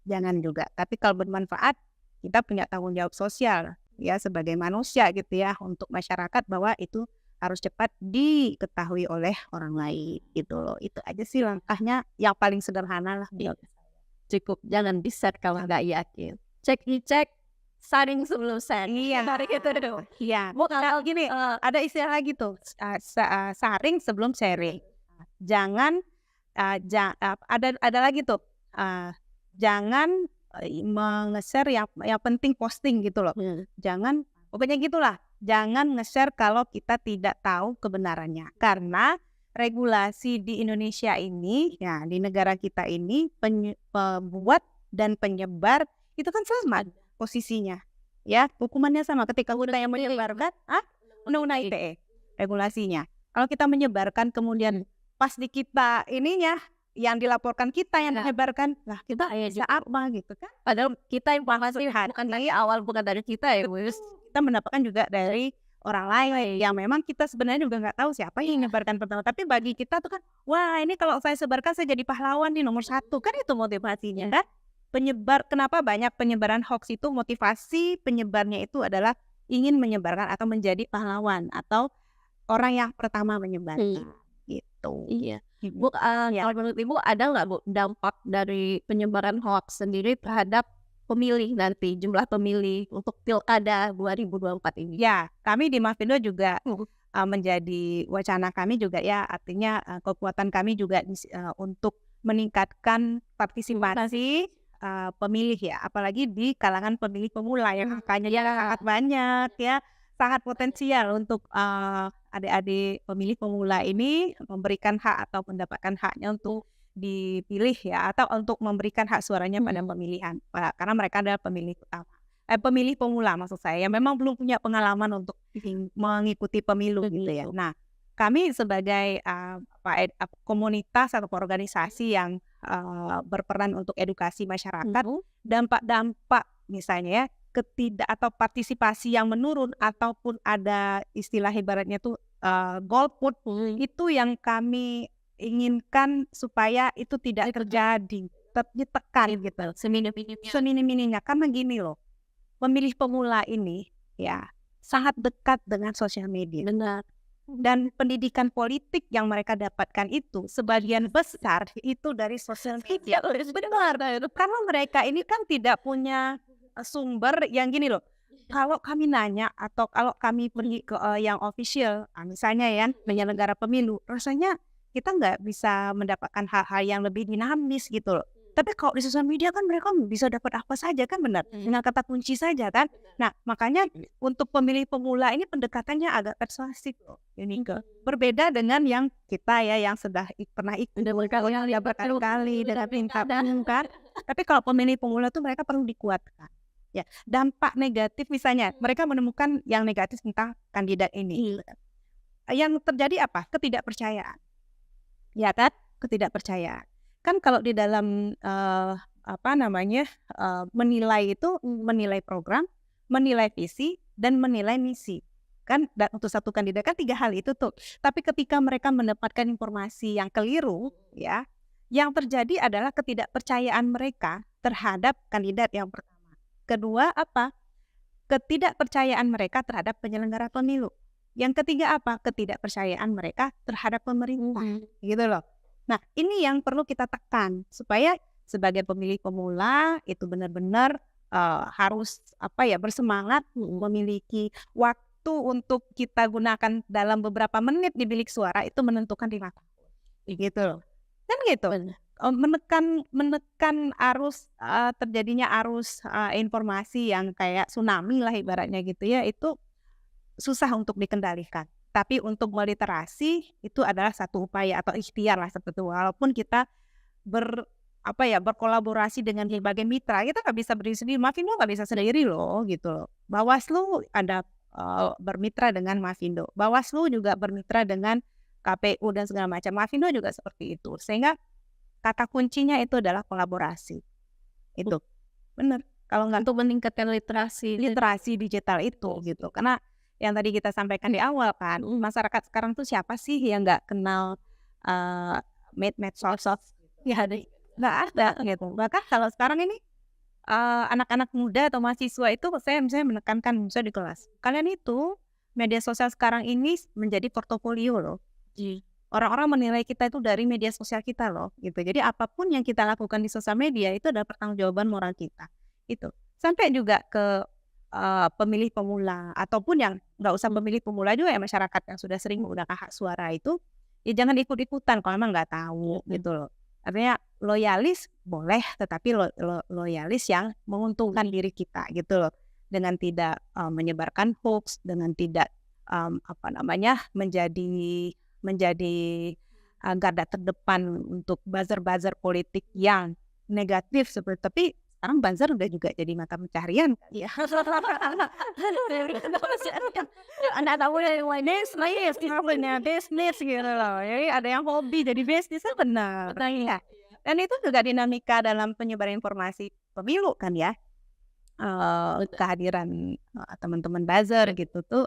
jangan juga. Tapi kalau bermanfaat, kita punya tanggung jawab sosial ya sebagai manusia gitu ya, untuk masyarakat, bahwa itu harus cepat diketahui oleh orang lain gitu loh. Itu aja sih langkahnya yang paling sederhana lah. Cukup jangan di-share kalau nggak yakin. Dicek, saring sebelum share. Iya. Dari itu dulu. Iya. Bukan Gini, ada istilah lagi tuh, saring sebelum sharing. Jangan ada lagi tuh, jangan nge-share yang penting posting gitu loh. Jangan, pokoknya gitulah. Jangan nge-share kalau kita tidak tahu kebenarannya. Karena regulasi di Indonesia ini, ya di negara kita ini, pembuat dan penyebar itu kan sama posisinya. Ya, hukumannya sama ketika kita yang menyebarkan, undang-undang ITE regulasinya. Kalau kita menyebarkan kemudian pas di kita ininya yang dilaporkan kita yang menyebarkan, lah kita bisa apa gitu kan? Padahal kita informasi bukan dari awal, bukan dari kita ya, Gus. Kita mendapatkan juga dari orang lain yang memang kita sebenarnya juga nggak tahu siapa yang menyebarkan pertama. Tapi bagi kita tuh kan, wah ini kalau saya sebarkan saya jadi pahlawan di nomor 1, kan itu motivasinya kan? Kenapa banyak penyebaran hoax itu, motivasi penyebarnya itu adalah ingin menyebarkan atau menjadi pahlawan atau orang yang pertama menyebarkan gitu. Iya. Bu, kalau menurut Ibu ada nggak Bu dampak dari penyebaran hoax sendiri terhadap pemilih nanti, jumlah pemilih untuk Pilkada 2024 ini? Ya, kami di Mafindo juga menjadi wacana kami juga ya, artinya kekuatan kami juga untuk meningkatkan partisipasi pemilih ya, apalagi di kalangan pemilih pemula yang angkanya sangat banyak ya, sangat potensial untuk adik-adik pemilih pemula ini memberikan hak atau mendapatkan haknya untuk dipilih ya, atau untuk memberikan hak suaranya pada pemilihan, karena mereka adalah pemilih utama, pemilih pemula maksud saya, yang memang belum punya pengalaman untuk mengikuti pemilu gitu ya. Nah, kami sebagai komunitas atau organisasi yang berperan untuk edukasi masyarakat, dampak-dampak misalnya ya, atau partisipasi yang menurun, ataupun ada istilah ibaratnya tuh golput, itu yang kami inginkan supaya itu tidak terjadi, ditekan gitu seminim-minimnya. Karena gini loh, pemilih pemula ini ya sangat dekat dengan sosial media. Benar. Dan pendidikan politik yang mereka dapatkan itu sebagian besar itu dari sosial media. Benar, karena mereka ini kan tidak punya sumber yang gini loh. Kalau kami nanya atau kalau kami pergi ke yang official, misalnya ya penyelenggara pemilu, rasanya kita nggak bisa mendapatkan hal-hal yang lebih dinamis gitu loh. Tapi kalau di sosial media kan mereka bisa dapat apa saja kan, benar, dengan kata kunci saja kan. Nah, makanya untuk pemilih pemula ini pendekatannya agak persuasif loh, Yunika. Berbeda dengan yang kita ya, yang sudah pernah ikut berkali-kali dengan perintah kan. Tapi kalau pemilih pemula tuh mereka perlu dikuatkan. Ya, dampak negatif misalnya mereka menemukan yang negatif tentang kandidat ini. Yang terjadi apa? Ketidakpercayaan. Ya kan? Ketidakpercayaan. Kan kalau di dalam menilai itu, menilai program, menilai visi, dan menilai misi. Kan untuk satu kandidat kan 3 hal itu tuh. Tapi ketika mereka mendapatkan informasi yang keliru, ya, yang terjadi adalah ketidakpercayaan mereka terhadap kandidat yang pertama. Kedua apa? Ketidakpercayaan mereka terhadap penyelenggara pemilu. Yang ketiga apa? Ketidakpercayaan mereka terhadap pemerintah, gitu loh. Nah, ini yang perlu kita tekan supaya sebagai pemilih pemula itu benar-benar harus bersemangat memiliki waktu untuk kita gunakan dalam beberapa menit di bilik suara itu menentukan 5 tahun, gitu loh. Kan gitu. Menekan arus terjadinya arus informasi yang kayak tsunami lah ibaratnya gitu ya, itu susah untuk dikendalikan. Tapi untuk meliterasi itu adalah satu upaya atau ikhtiar lah seperti itu. Walaupun kita berkolaborasi dengan berbagai mitra, kita nggak bisa berdiri sendiri. Mafindo nggak bisa sendiri loh, gitu loh. Bawaslu ada bermitra dengan Mafindo. Bawaslu juga bermitra dengan KPU dan segala macam. Mafindo juga seperti itu. Sehingga kata kuncinya itu adalah kolaborasi. Itu benar. Kalau nggak Untuk meningkatkan literasi digital itu gitu. Karena yang tadi kita sampaikan di awal kan, masyarakat sekarang tuh siapa sih yang nggak kenal medsos? Ya nggak ada gitu. Bahkan kalau sekarang ini anak-anak muda atau mahasiswa itu saya misalnya menekankan misalnya di kelas, kalian itu media sosial sekarang ini menjadi portofolio loh. Orang-orang menilai kita itu dari media sosial kita loh, gitu. Jadi apapun yang kita lakukan di sosial media itu adalah pertanggungjawaban moral kita. Itu sampai juga ke pemilih pemula ataupun yang nggak usah pemilih pemula juga ya, masyarakat yang sudah sering menggunakan hak suara itu ya jangan ikut-ikutan kalau emang nggak tahu gitu loh. Artinya loyalis boleh, tetapi loyalis yang menguntungkan diri kita gitu loh, dengan tidak menyebarkan hoax, dengan tidak menjadi garda terdepan untuk buzzer-buzzer politik yang negatif seperti. Tapi sekarang buzzer udah juga jadi mata pencaharian. Iya. Anak tahu yang bisnis gitu loh. Jadi ada yang hobi jadi bisnis kan benar. Ya. Dan itu juga dinamika dalam penyebaran informasi pemilu kan ya. Kehadiran teman-teman buzzer gitu tuh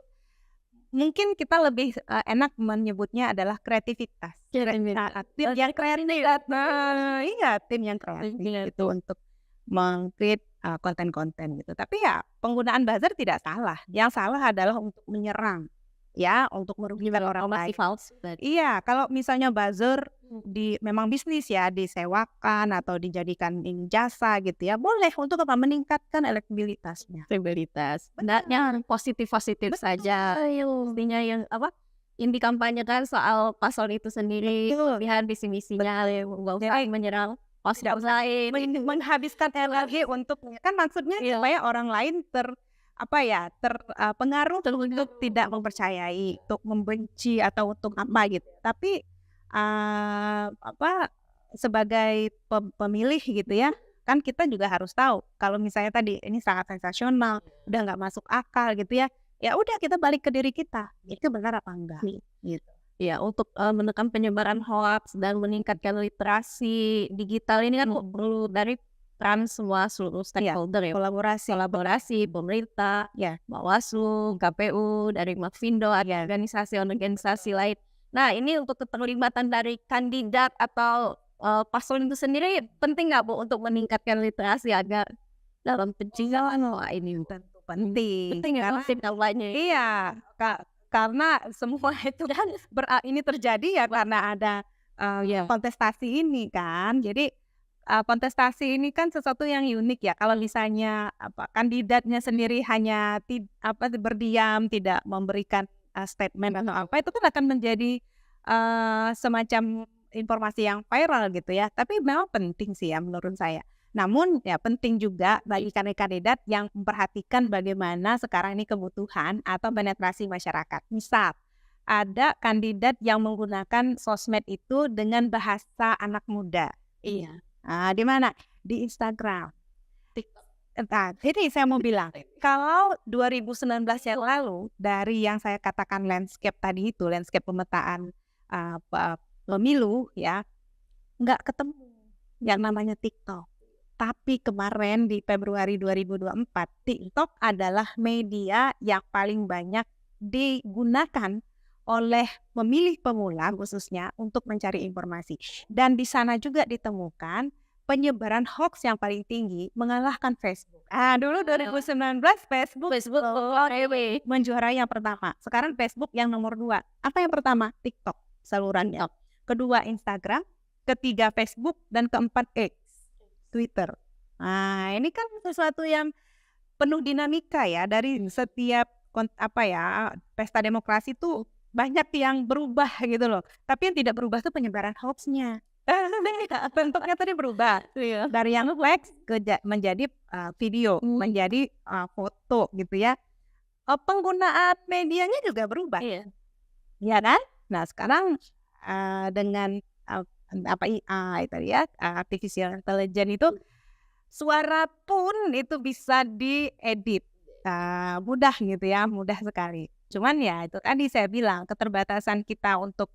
mungkin kita lebih enak menyebutnya adalah kreativitas. Tim yang kreatif. Iya, tim yang kreatif itu untuk meng-create konten-konten gitu. Tapi ya penggunaan buzzer tidak salah. Yang salah adalah untuk menyerang, ya, untuk merugikan orang lain. Iya, kalau misalnya buzzer memang bisnis ya, disewakan atau dijadikan jasa gitu ya, boleh untuk meningkatkan elektabilitasnya. Benarnya positif saja. Intinya yang dikampanyekan soal paslon itu sendiri, lihat visi misinya, nggak usah menyerang paslon lain, menghabiskan energi untuk kan maksudnya supaya orang lain terpengaruh untuk tidak mempercayai, untuk membenci atau untuk apa gitu. Tapi sebagai pemilih gitu ya, kan kita juga harus tahu kalau misalnya tadi ini sangat sensasional, udah nggak masuk akal gitu ya, ya udah kita balik ke diri kita, itu benar apa enggak gitu. Ya, untuk menekan penyebaran hoax dan meningkatkan literasi digital ini kan perlu dari peran semua seluruh stakeholder ya. Kolaborasi pemerintah, Bawaslu, KPU, dari Mafindo, organisasi lain. Nah, ini untuk keterlibatan dari kandidat atau paslon itu sendiri penting nggak Bu untuk meningkatkan literasi agar dalam pencegahan ini tentu penting. Penting ya kampanye. Iya, karena semua itu kan ini terjadi ya karena ada kontestasi ini kan. Jadi kontestasi ini kan sesuatu yang unik ya. Kalau misalnya kandidatnya sendiri hanya berdiam, tidak memberikan statement atau apa, itu kan akan menjadi semacam informasi yang viral gitu ya. Tapi memang penting sih ya menurut saya. Namun ya penting juga bagi kandidat yang memperhatikan bagaimana sekarang ini kebutuhan atau penetrasi masyarakat. Misal ada kandidat yang menggunakan sosmed itu dengan bahasa anak muda. Iya. Di mana? Di Instagram, TikTok. Ini saya mau bilang, kalau 2019 yang lalu dari yang saya katakan landscape tadi itu, landscape pemetaan pemilu ya, nggak ketemu yang namanya TikTok. Tapi kemarin di Februari 2024, TikTok adalah media yang paling banyak digunakan oleh pemilih pemula khususnya untuk mencari informasi. Dan di sana juga ditemukan penyebaran hoax yang paling tinggi mengalahkan Facebook. Dulu 2019 Facebook menjuarai yang pertama. Sekarang Facebook yang nomor 2. Apa yang pertama? TikTok salurannya. Kedua Instagram, ketiga Facebook, dan keempat X, Twitter. Nah, ini kan sesuatu yang penuh dinamika ya, dari setiap pesta demokrasi tuh banyak yang berubah gitu loh. Tapi yang tidak berubah tuh penyebaran hoax-nya. Bentuknya tadi berubah dari yang teks menjadi video, menjadi foto gitu ya. Penggunaan medianya juga berubah, ya kan? Nah sekarang dengan AI tadi ya, artificial intelligence itu suara pun itu bisa diedit, mudah gitu ya, mudah sekali. Cuman ya itu tadi saya bilang keterbatasan kita untuk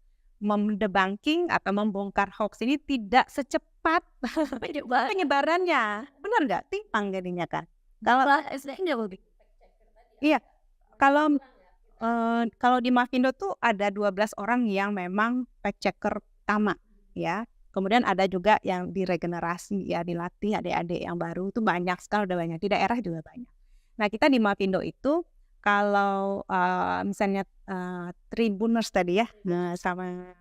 mendebunking atau membongkar hoax ini tidak secepat penyebarannya. Benar nggak? Timpang jadinya kan. Kalau di Mavindo tuh ada 12 orang yang memang fact checker utama ya. Kemudian ada juga yang diregenerasi ya, dilatih adik-adik yang baru itu banyak sekali, udah banyak. Di daerah juga banyak. Nah kita di Mavindo itu kalau misalnya Tribuners tadi ya, sama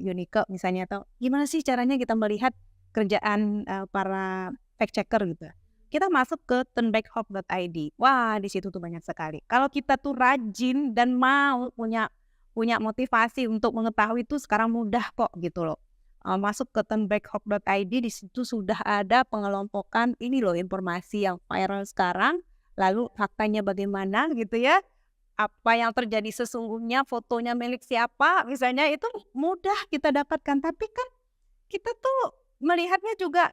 Unike misalnya, atau gimana sih caranya kita melihat kerjaan para fact checker gitu. Kita masuk ke turnbackhawk.id. Wah, di situ tuh banyak sekali. Kalau kita tuh rajin dan mau punya motivasi untuk mengetahui itu sekarang mudah kok gitu loh. Masuk ke turnbackhawk.id, di situ sudah ada pengelompokan ini loh informasi yang viral sekarang, lalu faktanya bagaimana gitu ya. Apa yang terjadi sesungguhnya, fotonya milik siapa, misalnya itu mudah kita dapatkan. Tapi kan kita tuh melihatnya juga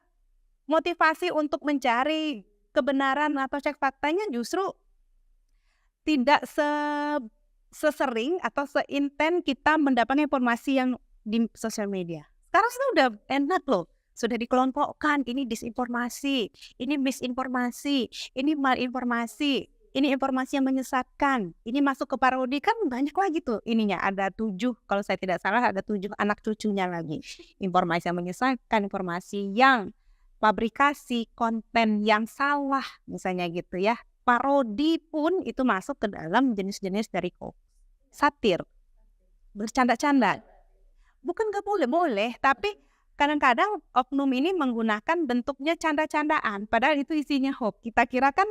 motivasi untuk mencari kebenaran atau cek faktanya justru tidak sesering atau seintens kita mendapatkan informasi yang di sosial media. Sekarang sudah enak loh, sudah dikelompokkan, ini disinformasi, ini misinformasi, ini malinformasi, ini informasi yang menyesatkan, ini masuk ke parodi, kan banyak lagi tuh ininya, ada 7, kalau saya tidak salah ada 7 anak cucunya lagi. Informasi yang menyesatkan, informasi yang pabrikasi, konten yang salah misalnya gitu ya. Parodi pun itu masuk ke dalam jenis-jenis dari hoax. Satir, bercanda-canda. Bukan nggak boleh, tapi kadang-kadang oknum ini menggunakan bentuknya canda-candaan, padahal itu isinya hoax. Kita kira kan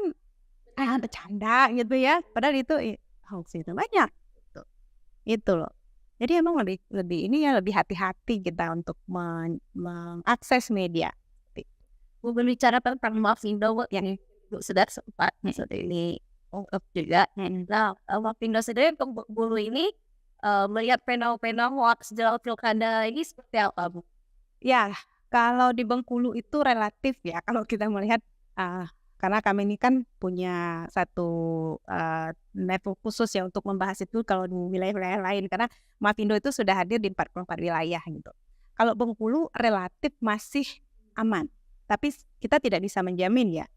bercanda gitu ya, padahal itu hoax itu banyak. Itu loh. Jadi emang lebih hati-hati kita untuk mengakses media. Berbicara tentang Mavindo yang sudah sempat ini ungkap juga. Nah, Mavindo sendiri untuk Bengkulu ini melihat fenomena hoax jelang pilkada ini seperti apa, Bu? Ya, kalau di Bengkulu itu relatif ya, kalau kita melihat karena kami ini kan punya satu network khusus ya untuk membahas itu kalau di wilayah-wilayah lain, karena Mavindo itu sudah hadir di 44 wilayah gitu. Kalau Bengkulu relatif masih aman. Tapi kita tidak bisa menjamin ya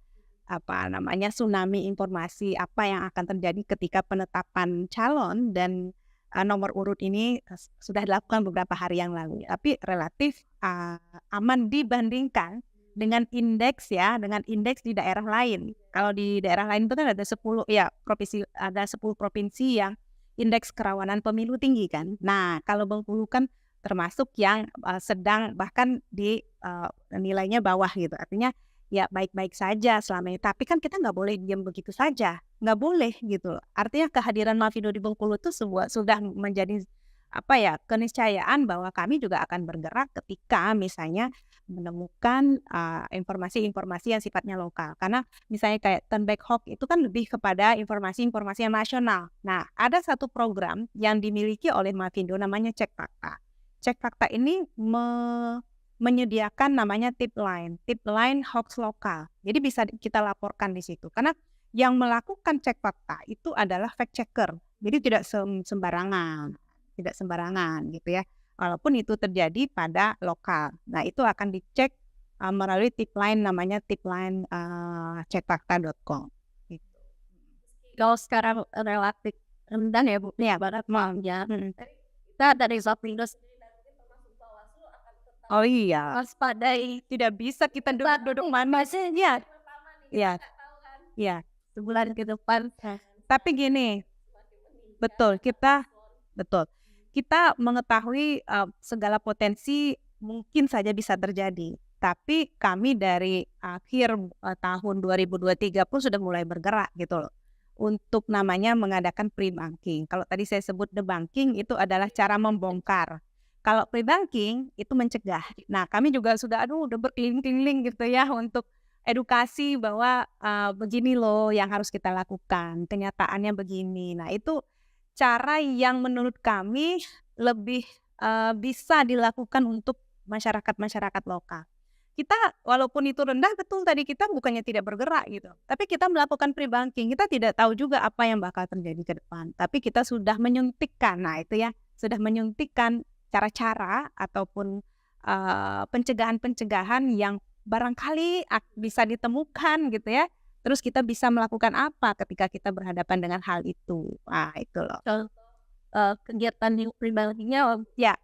tsunami informasi apa yang akan terjadi ketika penetapan calon dan nomor urut ini sudah dilakukan beberapa hari yang lalu. Tapi relatif aman dibandingkan dengan indeks di daerah lain. Kalau di daerah lain itu kan ada 10 provinsi yang indeks kerawanan pemilu tinggi kan. Nah, kalau Bengkulu kan termasuk yang sedang bahkan di nilainya bawah gitu. Artinya ya baik-baik saja selama ini. Tapi kan kita nggak boleh diam begitu saja. Nggak boleh gitu. Artinya kehadiran Mavindo di Bengkulu itu sudah menjadi keniscayaan bahwa kami juga akan bergerak ketika misalnya menemukan informasi-informasi yang sifatnya lokal. Karena misalnya kayak turnbackhawk itu kan lebih kepada informasi-informasi yang nasional. Nah, ada satu program yang dimiliki oleh Mavindo namanya Cek Fakta. Cek Fakta ini menyediakan namanya tip line hoax lokal. Jadi bisa kita laporkan di situ. Karena yang melakukan cek fakta itu adalah fact checker. Jadi tidak sembarangan gitu ya. Walaupun itu terjadi pada lokal. Nah, itu akan dicek melalui tip line namanya tipline cekfakta.com. Gitu. Kalau sekarang relatif rendah ya, Bu. Ya, Barat ya. Kita dari Mavindo sendiri dan mungkin termasuk Bawaslu akan tetap Oh iya, waspadai tidak bisa kita duduk-duduk manis. Iya, iya, iya. sebulan ke depan. Tapi gini, betul, betul. Kita mengetahui segala potensi mungkin saja bisa terjadi. Tapi kami dari akhir tahun 2023 pun sudah mulai bergerak gitu loh. Untuk namanya mengadakan pre-banking. Kalau tadi saya sebut debunking itu adalah cara membongkar. Kalau pre-banking itu mencegah. Nah, kami juga udah berkeliling-keliling gitu ya untuk edukasi bahwa begini loh yang harus kita lakukan. Kenyataannya begini. Nah, itu cara yang menurut kami lebih bisa dilakukan untuk masyarakat-masyarakat lokal. Kita walaupun itu rendah, betul tadi kita bukannya tidak bergerak gitu, tapi kita melakukan pre-banking, kita tidak tahu juga apa yang bakal terjadi ke depan, tapi kita sudah menyuntikkan, nah itu ya, sudah menyuntikkan cara-cara ataupun pencegahan-pencegahan yang barangkali bisa ditemukan gitu ya, terus kita bisa melakukan apa ketika kita berhadapan dengan hal itu, nah itu loh. Kegiatan yang pre-bankingnya Ya,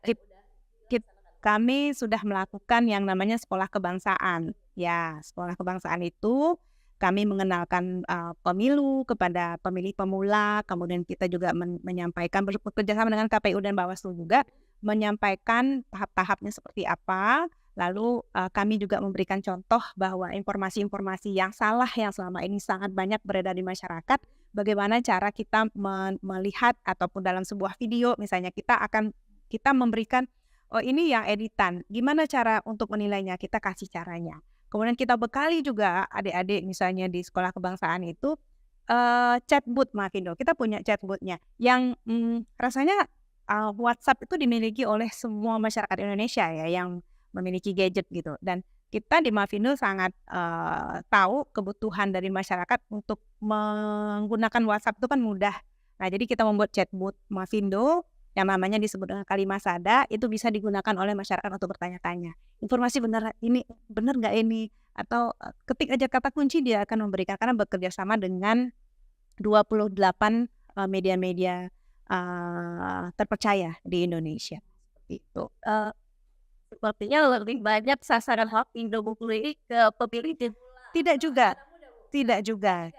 kami sudah melakukan yang namanya sekolah kebangsaan. Ya, sekolah kebangsaan itu kami mengenalkan pemilu kepada pemilih pemula, kemudian kita juga menyampaikan bekerjasama dengan KPU dan Bawaslu juga menyampaikan tahap-tahapnya seperti apa. Lalu kami juga memberikan contoh bahwa informasi-informasi yang salah yang selama ini sangat banyak beredar di masyarakat, bagaimana cara kita melihat ataupun dalam sebuah video misalnya kita memberikan oh ini yang editan, gimana cara untuk menilainya? Kita kasih caranya. Kemudian kita bekali juga adik-adik misalnya di sekolah kebangsaan itu chatbot Mavindo. Kita punya chatbotnya yang rasanya WhatsApp itu dimiliki oleh semua masyarakat Indonesia ya yang memiliki gadget gitu. Dan kita di Mavindo sangat tahu kebutuhan dari masyarakat untuk menggunakan WhatsApp itu kan mudah. Nah jadi kita membuat chatbot Mavindo yang namanya disebut dengan Kalimasada, itu bisa digunakan oleh masyarakat untuk bertanya-tanya. Informasi benar nggak ini? Atau ketik aja kata kunci dia akan memberikan, karena bekerja sama dengan 28 media-media terpercaya di Indonesia. Itu. sepertinya lebih banyak sasaran Mavindo ini ke pemilih Tidak juga.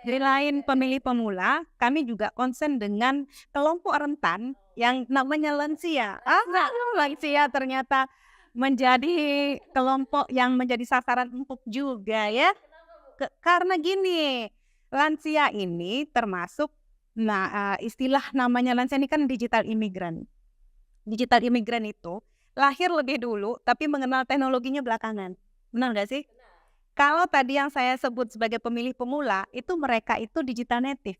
Di lain pemilih pemula, kami juga konsen dengan kelompok rentan yang namanya lansia. Lansia ternyata menjadi kelompok yang menjadi sasaran empuk juga ya. Karena gini, lansia ini termasuk, istilah namanya lansia ini kan digital imigran. Digital imigran itu lahir lebih dulu, tapi mengenal teknologinya belakangan. Benar nggak sih? Kalau tadi yang saya sebut sebagai pemilih pemula, itu mereka itu digital native.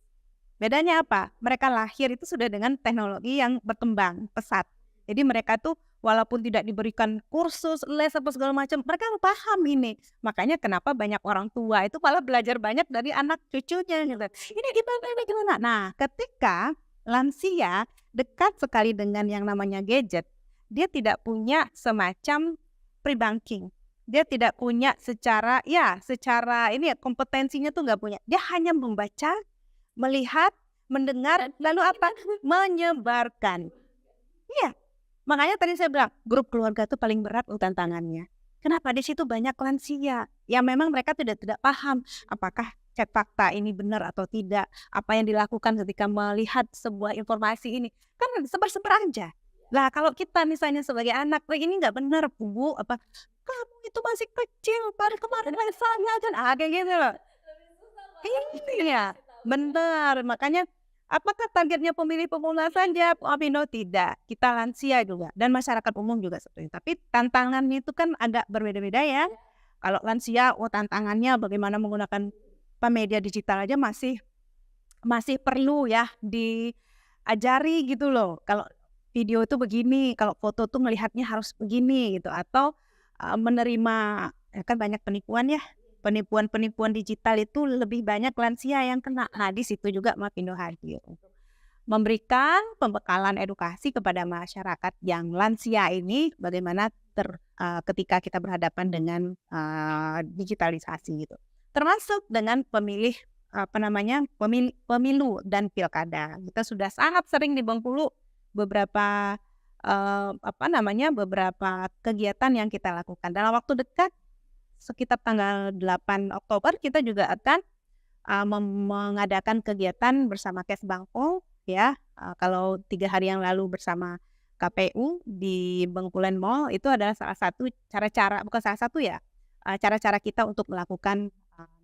Bedanya apa? Mereka lahir itu sudah dengan teknologi yang berkembang pesat. Jadi mereka tuh walaupun tidak diberikan kursus, les apa segala macam, mereka paham ini. Makanya kenapa banyak orang tua itu malah belajar banyak dari anak cucunya gitu. Ini gimana? Nah, ketika lansia dekat sekali dengan yang namanya gadget, dia tidak punya semacam pre-banking. Dia tidak punya secara ini ya kompetensinya tuh nggak punya. Dia hanya membaca, melihat, mendengar, lalu apa? Menyebarkan. Iya, makanya tadi saya bilang grup keluarga itu paling berat tantangannya. Kenapa? Di situ banyak lansia yang memang mereka tidak paham apakah cek fakta ini benar atau tidak, apa yang dilakukan ketika melihat sebuah informasi ini. Kan sebar-sebar aja. Lah kalau kita misalnya sebagai anak, ini nggak benar Bu, apa kamu itu masih kecil, pada kemarin misalnya kan kayak gitu loh. Iya, benar. Makanya apakah targetnya pemilih pemula saja? Mavindo tidak. Kita lansia juga dan masyarakat umum juga seperti itu. Tapi tantangannya itu kan agak berbeda-beda ya. Kalau lansia, tantangannya bagaimana menggunakan media digital aja masih perlu ya diajari gitu loh. Kalau video itu begini, kalau foto tuh melihatnya harus begini gitu, atau menerima kan banyak penipuan ya, penipuan digital itu lebih banyak lansia yang kena. Nah di situ juga Mavindo hadir untuk memberikan pembekalan edukasi kepada masyarakat yang lansia ini bagaimana ketika kita berhadapan dengan digitalisasi gitu, termasuk dengan pemilih pemilu dan pilkada. Kita sudah sangat sering di Bengkulu beberapa beberapa kegiatan yang kita lakukan. Dalam waktu dekat, sekitar tanggal 8 Oktober kita juga akan mengadakan kegiatan bersama Kesbangpol ya. Kalau 3 hari yang lalu bersama KPU di Bengkulen Mall itu adalah salah satu cara-cara, bukan salah satu ya, cara-cara kita untuk melakukan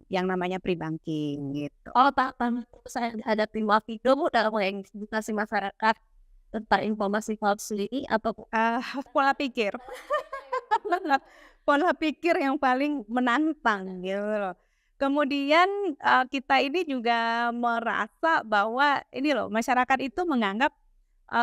yang namanya pre-banking gitu. Oh, tantangan saya hadapi Mavindo Bu dalam mengedukasi masyarakat tentang informasi palsu ini apa Bu? Pola pikir. Pola pikir yang paling menantang gitu loh. Kemudian, kita ini juga merasa bahwa ini loh, masyarakat itu menganggap,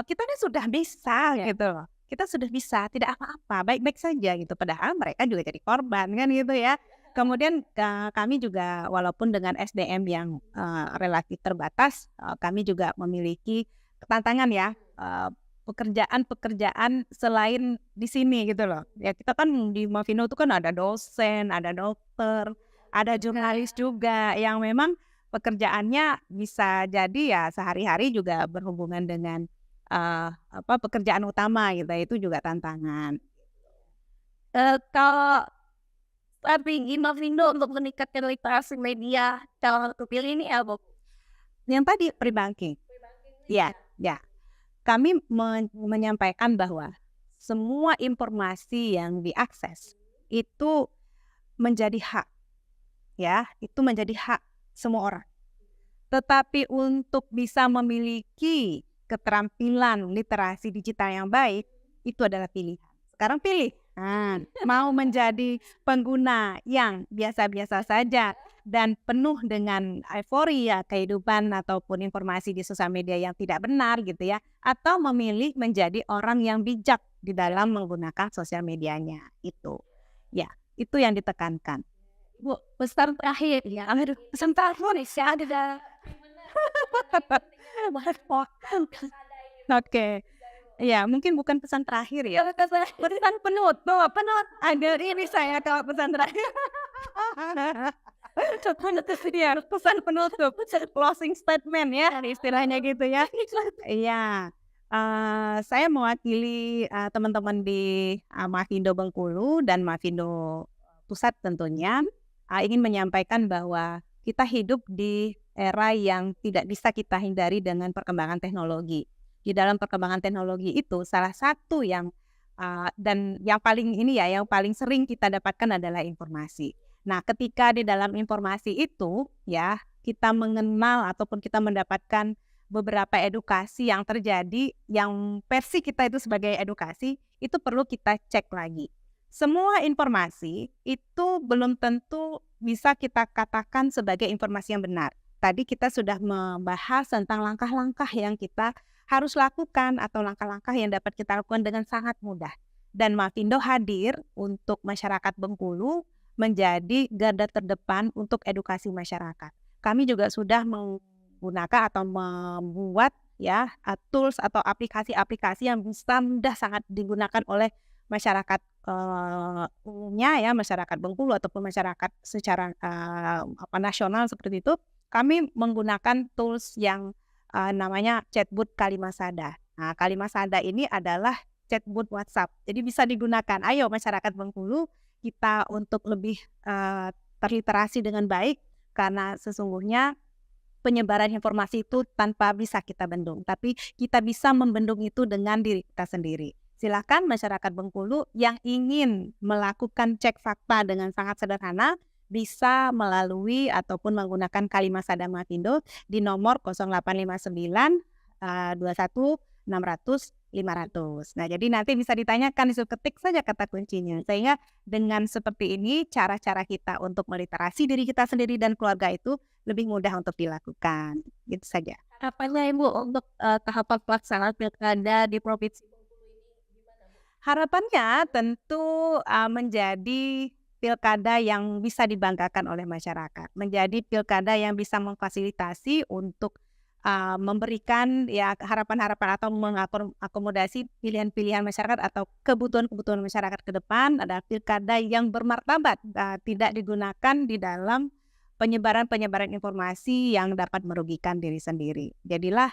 kita ini sudah bisa gitu loh. Kita sudah bisa, tidak apa-apa, baik-baik saja gitu. Padahal mereka juga jadi korban kan gitu ya. Kemudian, kami juga walaupun dengan SDM yang, relatif terbatas, kami juga memiliki tantangan ya, pekerjaan-pekerjaan selain di sini gitu loh. Ya kita kan di Mavindo itu kan ada dosen, ada dokter, ada jurnalis juga yang memang pekerjaannya bisa jadi ya sehari-hari juga berhubungan dengan, pekerjaan utama gitu, itu juga tantangan. Kalau strategi Mavindo untuk meningkatkan literasi media calon terpilih ini apa Bu? Yang tadi pre-banking, ya, ya. Kami menyampaikan bahwa semua informasi yang diakses itu menjadi hak, ya, itu menjadi hak semua orang. Tetapi untuk bisa memiliki keterampilan literasi digital yang baik, itu adalah pilihan. Sekarang pilih, mau menjadi pengguna yang biasa-biasa saja dan penuh dengan euforia kehidupan ataupun informasi di sosial media yang tidak benar gitu ya, atau memilih menjadi orang yang bijak di dalam menggunakan sosial medianya, itu. Ya, itu yang ditekankan. Bu, pesan terakhir ya, pesan terakhir ya ada Oke. Ya, mungkin bukan pesan terakhir ya. Pesan penutup, ada ini saya kalau pesan terakhir. Iya, pesan penutup, closing statement ya, istilahnya gitu ya. Iya, saya mewakili, teman-teman di, Mavindo Bengkulu dan Mavindo Pusat tentunya, ingin menyampaikan bahwa kita hidup di era yang tidak bisa kita hindari dengan perkembangan teknologi. Di dalam perkembangan teknologi itu salah satu yang, dan yang paling ini ya, yang paling sering kita dapatkan adalah informasi. Nah, ketika di dalam informasi itu ya, kita mengenal ataupun kita mendapatkan beberapa edukasi yang terjadi, yang versi kita itu sebagai edukasi, itu perlu kita cek lagi. Semua informasi itu belum tentu bisa kita katakan sebagai informasi yang benar. Tadi kita sudah membahas tentang langkah-langkah yang kita harus lakukan atau langkah-langkah yang dapat kita lakukan dengan sangat mudah. Dan Mavindo hadir untuk masyarakat Bengkulu menjadi garda terdepan untuk edukasi masyarakat. Kami juga sudah menggunakan atau membuat ya tools atau aplikasi-aplikasi yang bisa mudah sangat digunakan oleh masyarakat umumnya ya, masyarakat Bengkulu ataupun masyarakat secara nasional seperti itu. Kami menggunakan tools yang namanya chatbot Kalimasada. Nah, Kalimasada ini adalah chatbot WhatsApp. Jadi bisa digunakan. Ayo masyarakat Bengkulu kita untuk lebih terliterasi dengan baik, karena sesungguhnya penyebaran informasi itu tanpa bisa kita bendung, tapi kita bisa membendung itu dengan diri kita sendiri. Silakan masyarakat Bengkulu yang ingin melakukan cek fakta dengan sangat sederhana bisa melalui ataupun menggunakan Kalimasada Mavindo di nomor 0859 21 600 500. Nah, jadi nanti bisa ditanyakan, disuruh ketik saja kata kuncinya. Sehingga dengan seperti ini cara-cara kita untuk meliterasi diri kita sendiri dan keluarga itu lebih mudah untuk dilakukan. Gitu saja. Harapannya Ibu untuk tahapan pelaksanaan pilkada di provinsi Bengkulu ini gimana Bu? Harapannya tentu menjadi pilkada yang bisa dibanggakan oleh masyarakat, menjadi pilkada yang bisa memfasilitasi untuk memberikan ya harapan-harapan atau mengakomodasi pilihan-pilihan masyarakat atau kebutuhan-kebutuhan masyarakat ke depan, adalah pilkada yang bermartabat, tidak digunakan di dalam penyebaran-penyebaran informasi yang dapat merugikan diri sendiri. Jadilah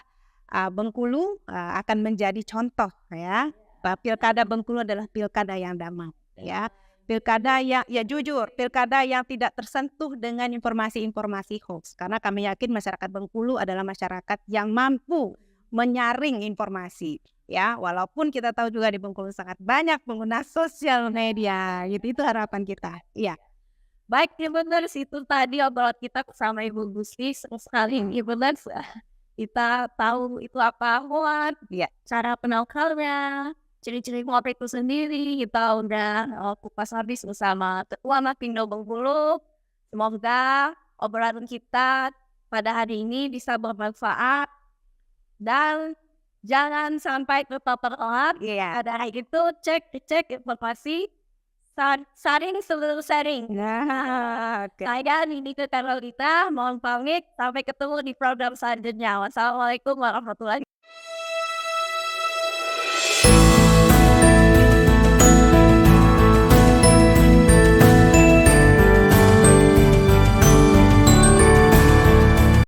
Bengkulu akan menjadi contoh ya Pilkada Bengkulu adalah pilkada yang damai, ya. Pilkada yang ya jujur, pilkada yang tidak tersentuh dengan informasi-informasi hoax. Karena kami yakin masyarakat Bengkulu adalah masyarakat yang mampu menyaring informasi, ya. Walaupun kita tahu juga di Bengkulu sangat banyak pengguna sosial media, gitu. Itu harapan kita. Iya. Baik, Tribuners, itu tadi obrolan kita bersama Ibu Gusti. Seru sekali, Tribuners. Kita tahu itu apa hoax, Iya. cara penakalnya, ciri-ciri hoax itu sendiri. Kita udah kupas habis bersama Ketua Mapindo Bengkulu. Semoga obrolan kita pada hari ini bisa bermanfaat dan jangan sampai terpapar hoax. Iya. Ada itu cek informasi, saring seluruh sharing. Nah, oke. Saya Nindita Karolita, mohon pamit. Sampai ketemu di program selanjutnya. Wassalamualaikum warahmatullahi wabarakatuh.